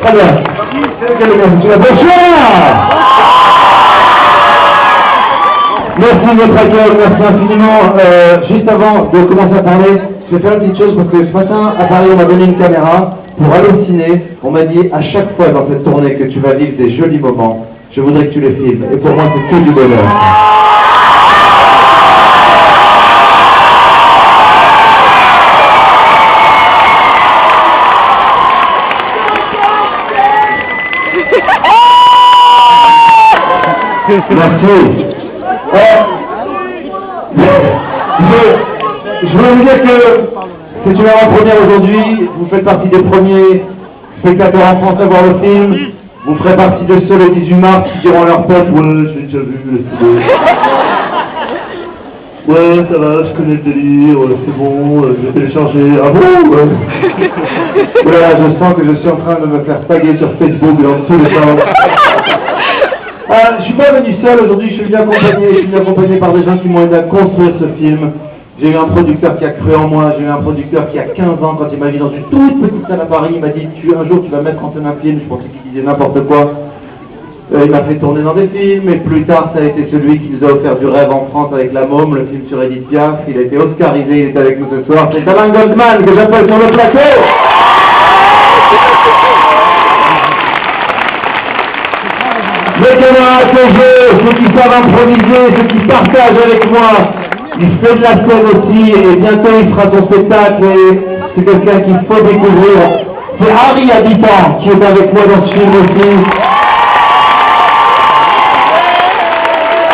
Très bien. Bonsoir. Merci de votre accueil, merci infiniment. Juste avant de commencer à parler, je vais faire une petite chose parce que ce matin, à Paris, on m'a donné une caméra pour aller au ciné. On m'a dit, à chaque fois dans cette tournée que tu vas vivre des jolis moments, je voudrais que tu les filmes. Et pour moi, c'est que du bonheur. Merci. Je voulais vous dire que c'est une avant-première aujourd'hui. Vous faites partie des premiers spectateurs en France à voir le film. Vous ferez partie de ceux le 18 mars qui diront leur pote, ouais, j'ai déjà vu le studio. Ouais, ça va, je connais le délire, c'est bon, je vais télécharger. Ah bon, ouais. Voilà, je sens que je suis en train de me faire taguer sur Facebook dans tous les sens. Je suis pas venu seul aujourd'hui, je suis venu accompagné par des gens qui m'ont aidé à construire ce film. J'ai eu un producteur qui a cru en moi, j'ai eu un producteur qui a 15 ans, quand il m'a vu dans une toute petite salle à Paris, il m'a dit un jour tu vas mettre en scène un film, je pensais qu'il disait n'importe quoi. Il m'a fait tourner dans des films, et plus tard ça a été celui qui nous a offert du rêve en France avec La Môme, le film sur Edith Piaf, il a été oscarisé, il est avec nous ce soir, c'est Alain Goldman que j'appelle sur le plateau. Les camarades que j'ai, ceux qui savent improviser, ceux qui partagent avec moi, il fait de la scène aussi, et bientôt il fera son spectacle, et c'est quelqu'un qu'il faut découvrir. C'est Harry Habitant qui est avec moi dans ce film aussi.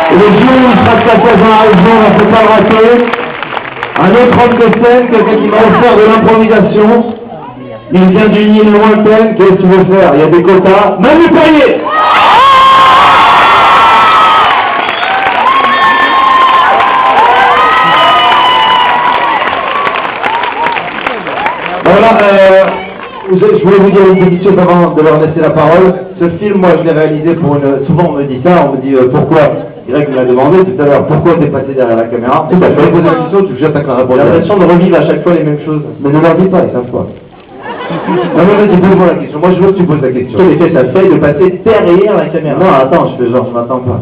Et le jour où il sera de passage dans la région, on ne peut pas le rater. Un autre homme de scène, quelqu'un qui m'a offert de l'improvisation. Il vient d'une île lointaine, qu'est-ce que tu veux faire? Il y a des quotas. Manu Payet! Voilà, je voulais vous dire une petite chose avant de leur laisser la parole. Ce film, moi, je l'ai réalisé pour une... Souvent, on me dit ça, on me dit pourquoi. Greg me l'a demandé tout à l'heure, pourquoi t'es passé derrière la caméra? Je vais poser la question, tu jettes ta réponse. J'ai l'impression de revivre à chaque fois les mêmes choses. Mais ne leur dis pas, ils savent pas. Non, mais vas-y, pose-moi la question. Moi, je veux que tu poses la question. Quel effet ça fait de passer derrière la caméra? Non, attends, je fais genre, je m'attends pas.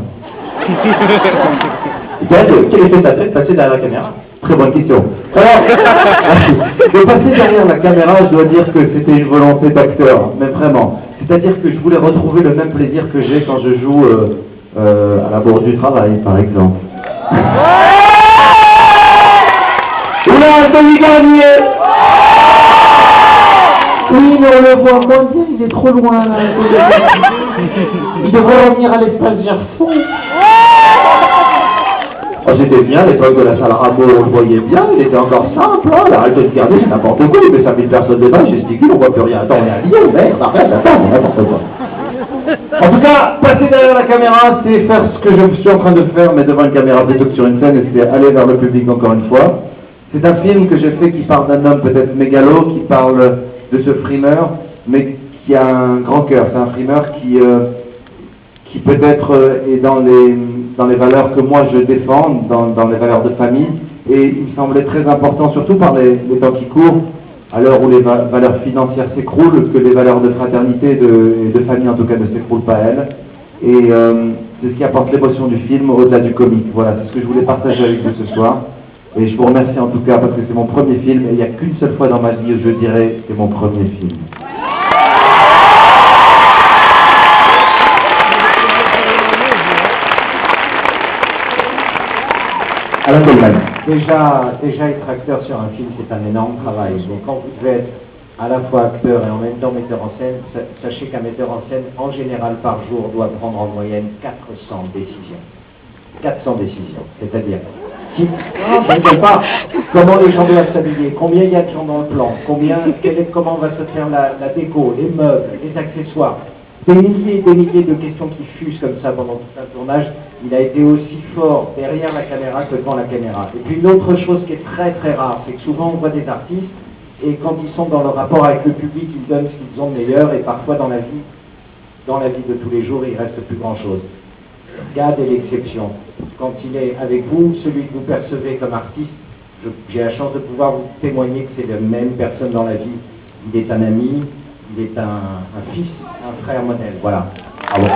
Quel effet ça fait de passer derrière la caméra? Très bonne question. Alors, de passer derrière la caméra, je dois dire que c'était une volonté d'acteur, mais vraiment. C'est-à-dire que je voulais retrouver le même plaisir que j'ai quand je joue à la Bourse du Travail, par exemple. Oula, demi-gagné! Oui, mais on le voit encore bien, il est trop loin là. Il devrait revenir à l'espace Gerfond. Oh, j'étais bien à l'époque de la salle Rameau, on le voyait bien, il était encore simple, hein, la halte de garder, c'est n'importe quoi, il met 5000 personnes devant, gesticule, on voit plus rien. Attends, on est à Lyon, merde, arrête, attends, c'est n'importe quoi. En tout cas, passer derrière la caméra, c'est faire ce que je suis en train de faire, mais devant une caméra plutôt que sur une scène, et c'est aller vers le public encore une fois. C'est un film que j'ai fait qui parle d'un homme peut-être mégalo, qui parle de ce frimeur, mais qui a un grand cœur. C'est un frimeur qui peut-être est dans les valeurs que moi je défends, dans les valeurs de famille, et il me semblait très important, surtout par les temps qui courent, à l'heure où les valeurs financières s'écroulent, que les valeurs de fraternité et de famille en tout cas ne s'écroulent pas elles, et c'est ce qui apporte l'émotion du film au-delà du comique. Voilà, c'est ce que je voulais partager avec vous ce soir, et je vous remercie en tout cas parce que c'est mon premier film, et il n'y a qu'une seule fois dans ma vie où je dirais c'est mon premier film. Alain Goldman. Déjà être acteur sur un film, c'est un énorme travail. Donc quand vous devez être à la fois acteur et en même temps metteur en scène, sachez qu'un metteur en scène, en général par jour, doit prendre en moyenne 400 décisions. 400 décisions, c'est-à-dire, je ne sais pas comment les gens doivent s'habiller, combien il y a de gens dans le plan, comment va se faire la déco, les meubles, les accessoires. Des milliers et des milliers de questions qui fusent comme ça pendant tout un tournage. Il a été aussi fort derrière la caméra que devant la caméra. Et puis une autre chose qui est très très rare, c'est que souvent on voit des artistes et quand ils sont dans le rapport avec le public, ils donnent ce qu'ils ont de meilleur et parfois dans la vie de tous les jours, il reste plus grand chose. Gad est l'exception. Quand il est avec vous, celui que vous percevez comme artiste, j'ai la chance de pouvoir vous témoigner que c'est la même personne dans la vie. Il est un ami, Il est un fils, un frère modèle, voilà. Bravo.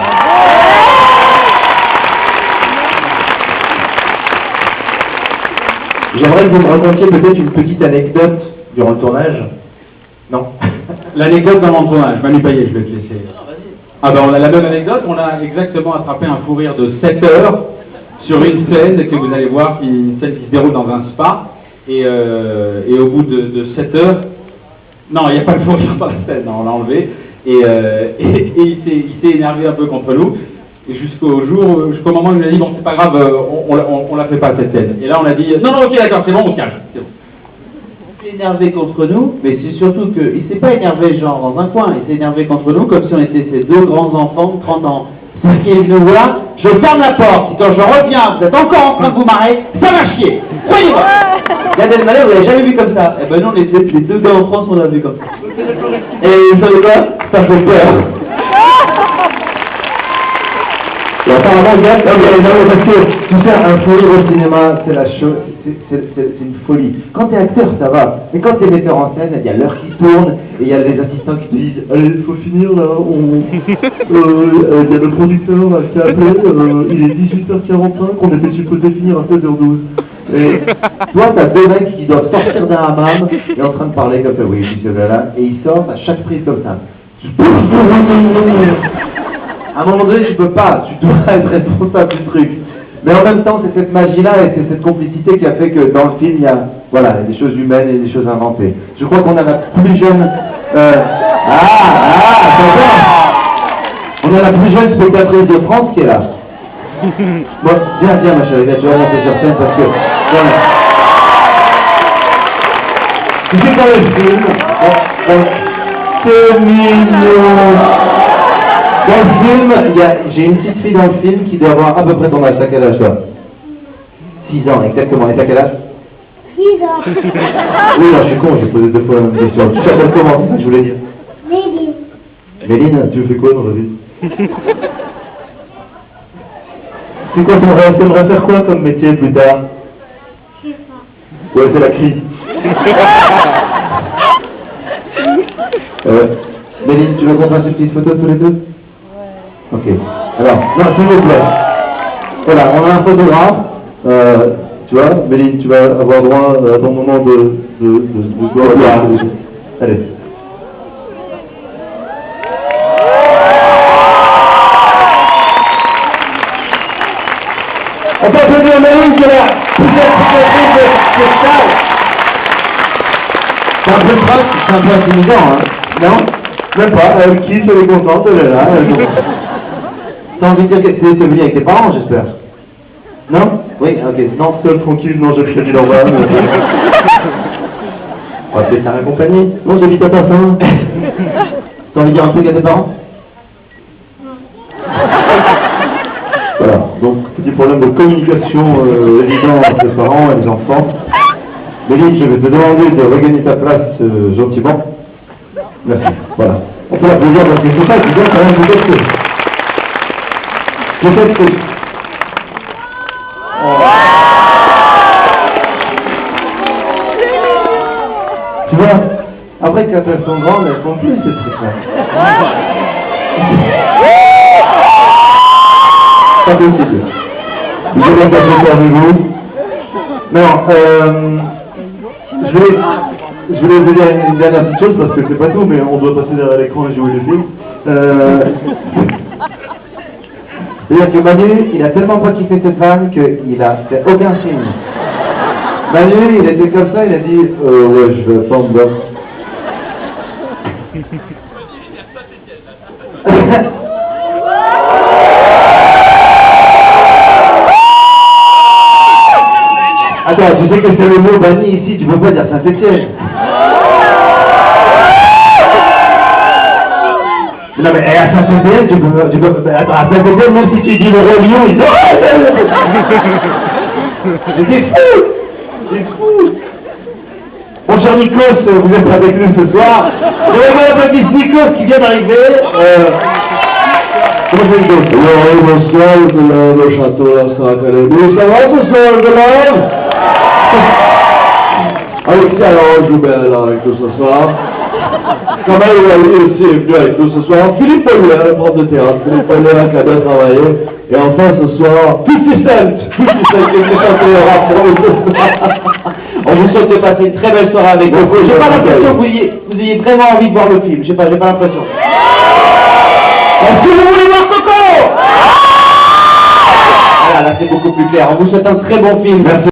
J'aimerais que vous me racontiez peut-être une petite anecdote durant le tournage. Non. L'anecdote dans le tournage, Manu Payet, je vais te laisser. Ah ben on a la même anecdote, on a exactement attrapé un fou rire de 7 heures sur une scène que vous allez voir, une scène qui se déroule dans un spa, et au bout de 7 heures, non, il n'y a pas le fou rire dans la scène, non, on l'a enlevé, et il s'est énervé un peu contre nous, et jusqu'au moment où il nous a dit, bon c'est pas grave, on la fait pas cette scène. Et là on a dit, non, ok d'accord, c'est bon, on se calme, c'est bon. Il s'est énervé contre nous, mais c'est surtout qu'il s'est pas énervé genre dans un coin, il s'est énervé contre nous comme si on était ses deux grands enfants de 30 ans. C'est qu'il est venu nous voir, je ferme la porte, et quand je reviens, vous êtes encore en train de vous marrer, ça va chier. Croyez-moi. Gad Elmaleh, vous l'avez jamais vu comme ça. Eh ben nous, les deux gars en France, on l'a vu comme ça. Et vous savez quoi? Ça fait peur. Et apparemment, Gad, parce que tu sais, un fou rire au cinéma, c'est la chose, c'est une folie. Quand t'es acteur, ça va. Mais quand t'es metteur en scène, il y a l'heure qui tourne, et il y a les assistants qui te disent allez, il faut finir là, il y a le producteur qui a appelé, il est 18h45, on était supposé finir à 16h12. Et toi, t'as deux mecs qui doivent sortir d'un hammam, et en train de parler comme ça, oui, monsieur Bella, et ils sortent à chaque prise comme ça. À un moment donné, tu peux pas, tu dois être responsable du truc. Mais en même temps, c'est cette magie-là et c'est cette complicité qui a fait que dans le film, il y a des choses humaines et des choses inventées. Je crois qu'on a la plus jeune... On a la plus jeune spectatrice de France qui est là. Bon, viens ma chérie, tu vas monter sur scène parce que... Voilà. Tu sais dans le film... C'est mignon. Dans le film, j'ai une petite fille dans le film qui doit avoir à peu près ton âge. T'as quel âge toi? 6 ans, exactement. Et t'as quel âge? 6 ans. Oui, non, je suis con, j'ai posé 2 fois la même question. Tu t'appelles comment? C'est ça que je voulais dire. Méline. Méline, tu fais quoi dans la vie? C'est quoi ton rêve? T'aimerais faire quoi comme métier plus tard? Je sais pas. Ouais, c'est la crise. Méline, tu veux qu'on fasse une petite photo tous les deux? Ouais. Ok. Alors, non, s'il vous plaît. Voilà, on a un photographe. Tu vois, Méline, tu vas avoir droit à ton moment de gloire. Allez. On peut applaudir Méline qui est là. C'est un peu intimidant, hein? Non? Même pas, elle quitte, elle est contente, elle est là. T'as envie de dire que t'es venu avec tes parents, j'espère? Non? Oui, ok. Non, seul, tranquille, non, j'ai dit au revoir. On va peut-être la raccompagner. Non, j'habite à Tassin. T'as envie de dire un truc à tes parents? Voilà, donc petit problème de communication évident entre les parents et les enfants. Méline, je vais te demander de regagner ta place gentiment. Merci, voilà. On peut l'applaudir parce que c'est ça qui doit quand même vous tester. Peut-être que... Tu vois, après quand elles sont grandes, elles font plus ces trucs-là. Pas possible. Je vais même pas faire avec vous. Non, je voulais vous dire une dernière petite chose parce que c'est pas tout, mais on doit passer derrière l'écran et jouer le film. C'est-à-dire que Manu, il a tellement pas kiffé cette vanne qu'il a fait aucun signe. Manu, il était comme ça, il a dit ouais, je vais attendre là. Attends, tu sais que c'est le mot banni ici, tu peux pas dire Saint-Étienne. Non mais à Saint-Étienne, tu peux... Attends, à Saint-Étienne, même si tu dis le roi lion, il dit... C'est fou. C'est fou. Mon cher Nikos, vous êtes avec nous ce soir. Je vais voir un petit Nikos qui vient d'arriver. Comment ça Nikos? Oui, bonsoir, le château, la Sacré-Louis. Ça va ce soir, le gars? Alexis, alors, je joue bien là avec tout ce soir. Kamel Wally aussi est venu avec nous ce soir. Philippe Paulier, le prof de théâtre. Philippe Paulier qui a bien travaillé. Et enfin ce soir, 50 Cent qui est venu chanter le rap pour nous. On vous souhaite de passer une très belle soirée avec vous. J'ai pas l'impression que vous ayez vraiment envie de voir le film. J'ai pas l'impression. Est-ce que vous voulez voir Coco? Voilà, là c'est beaucoup plus clair. On vous souhaite un très bon film. Merci.